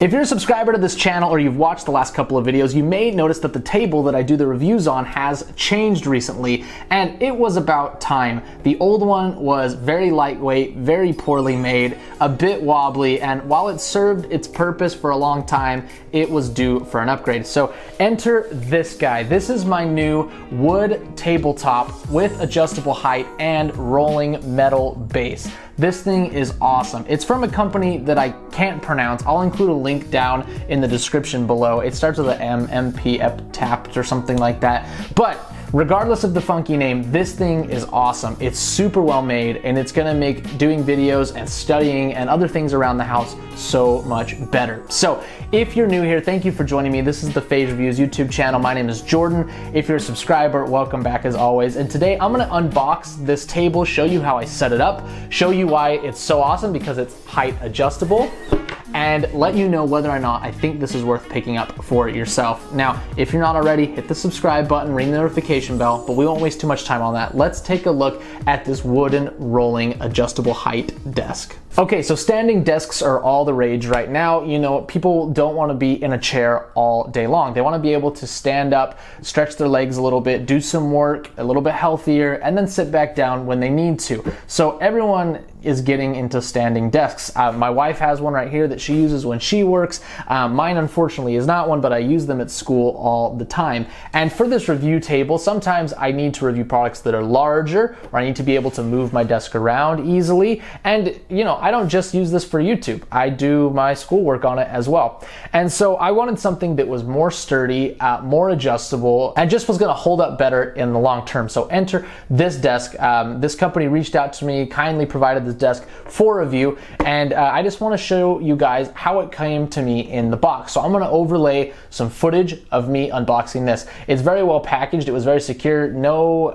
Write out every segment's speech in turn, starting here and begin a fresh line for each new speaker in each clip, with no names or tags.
If you're a subscriber to this channel or you've watched the last couple of videos, you may notice that the table that I do the reviews on has changed recently, and it was about time. The old one was very lightweight, very poorly made, a bit wobbly, and while it served its purpose for a long time, it was due for an upgrade. So enter this guy. This is my new wood tabletop with adjustable height and rolling metal base. This thing is awesome. It's from a company that I can't pronounce. I'll include a link down in the description below. It starts with an MP, tapped or something like that. But regardless of the funky name, this thing is awesome. It's super well made, and it's gonna make doing videos and studying and other things around the house so much better. So if you're new here, thank you for joining me. This is the Phase Reviews YouTube channel. My name is Jordan. If you're a subscriber, welcome back as always. And today I'm gonna unbox this table, show you how I set it up, show you why it's so awesome because it's height adjustable, and let you know whether or not I think this is worth picking up for yourself. Now, if you're not already, hit the subscribe button, ring the notification bell, but we won't waste too much time on that. Let's take a look at this wooden rolling adjustable height desk. Okay, so standing desks are all the rage right now. You know, people don't want to be in a chair all day long. They want to be able to stand up, stretch their legs a little bit, do some work, a little bit healthier, and then sit back down when they need to. So everyone is getting into standing desks. My wife has one right here that she uses when she works. Mine unfortunately is not one, but I use them at school all the time. And for this review table, sometimes I need to review products that are larger, or I need to be able to move my desk around easily. And you know, I don't just use this for YouTube. I do my schoolwork on it as well. And so I wanted something that was more sturdy, more adjustable, and just was gonna hold up better in the long term. So enter this desk. This company reached out to me, kindly provided this desk for review, and I just want to show you guys how it came to me in the box. So I'm going to overlay some footage of me unboxing this. It's very well packaged. It was very secure. No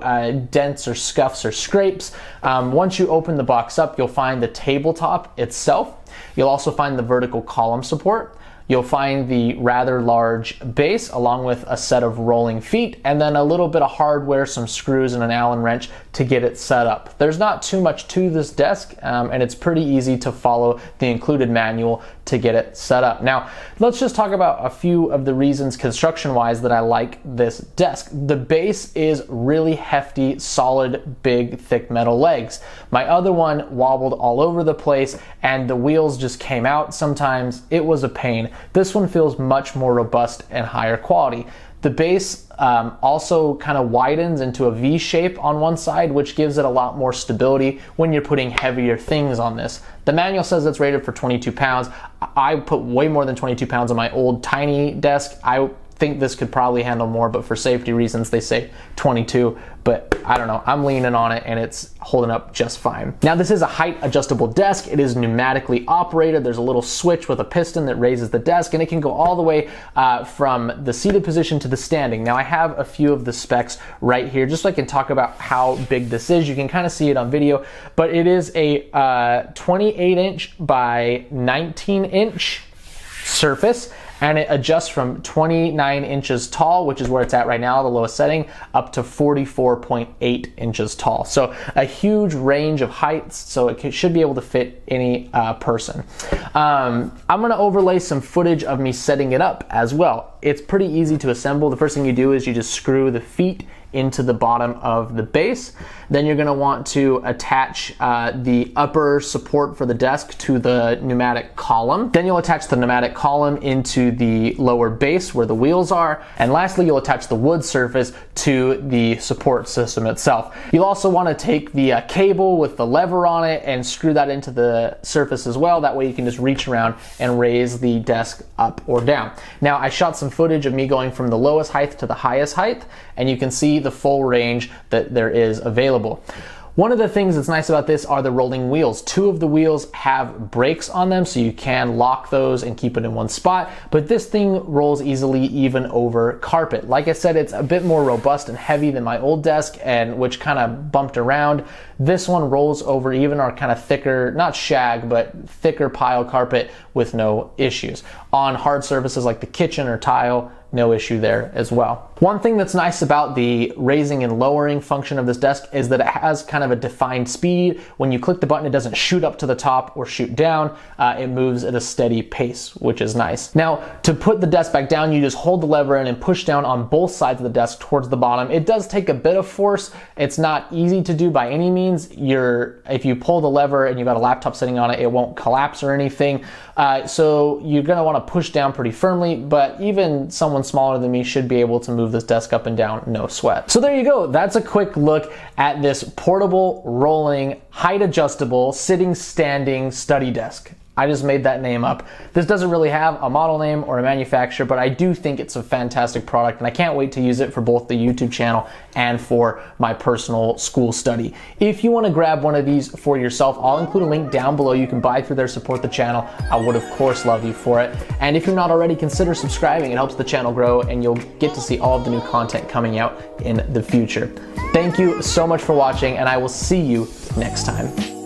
dents or scuffs or scrapes. Once you open the box up, you'll find the tabletop itself. You'll also find the vertical column support. You'll find the rather large base along with a set of rolling feet, and then a little bit of hardware, some screws and an Allen wrench to get it set up. There's not too much to this desk, and it's pretty easy to follow the included manual to get it set up. Now, let's just talk about a few of the reasons construction-wise that I like this desk. The base is really hefty, solid, big, thick metal legs. My other one wobbled all over the place, and the wheels just came out sometimes. It was a pain. This one feels much more robust and higher quality. The base also kind of widens into a V shape on one side, which gives it a lot more stability when you're putting heavier things on this. The manual says it's rated for 22 pounds. I put way more than 22 pounds on my old tiny desk. I think this could probably handle more, but for safety reasons they say 22, but I don't know, I'm leaning on it and it's holding up just fine. Now, this is a height adjustable desk. It is pneumatically operated. There's a little switch with a piston that raises the desk, and it can go all the way from the seated position to the standing. Now, I have a few of the specs right here just so I can talk about how big this is. You can kind of see it on video, but it is a 28-inch by 19-inch surface, and it adjusts from 29 inches tall, which is where it's at right now, the lowest setting, up to 44.8 inches tall. So a huge range of heights, so it should be able to fit any person. I'm gonna overlay some footage of me setting it up as well. It's pretty easy to assemble. The first thing you do is you just screw the feet into the bottom of the base. Then you're gonna want to attach the upper support for the desk to the pneumatic column. Then you'll attach the pneumatic column into the lower base where the wheels are. And lastly, you'll attach the wood surface to the support system itself. You'll also wanna take the cable with the lever on it and screw that into the surface as well. That way you can just reach around and raise the desk up or down. Now, I shot some footage of me going from the lowest height to the highest height, and you can see the full range that there is available. One of the things that's nice about this are the rolling wheels. Two of the wheels have brakes on them, so you can lock those and keep it in one spot, but this thing rolls easily even over carpet. Like I said, it's a bit more robust and heavy than my old desk, and which kind of bumped around. This one rolls over even our kind of thicker, not shag, but thicker pile carpet with no issues. On hard surfaces like the kitchen or tile, no issue there as well. One thing that's nice about the raising and lowering function of this desk is that it has kind of a defined speed. When you click the button, it doesn't shoot up to the top or shoot down. It moves at a steady pace, which is nice. Now, to put the desk back down, you just hold the lever in and push down on both sides of the desk towards the bottom. It does take a bit of force. It's not easy to do by any means. If you pull the lever and you've got a laptop sitting on it, it won't collapse or anything. So you're gonna wanna push down pretty firmly, but even someone smaller than me should be able to move this desk up and down, no sweat. So there you go. That's a quick look at this portable, rolling, height adjustable, sitting, standing study desk. I just made that name up. This doesn't really have a model name or a manufacturer, but I do think it's a fantastic product, and I can't wait to use it for both the YouTube channel and for my personal school study. If you want to grab one of these for yourself, I'll include a link down below. You can buy through there, support the channel. I would, of course, love you for it. And if you're not already, consider subscribing. It helps the channel grow, and you'll get to see all of the new content coming out in the future. Thank you so much for watching, and I will see you next time.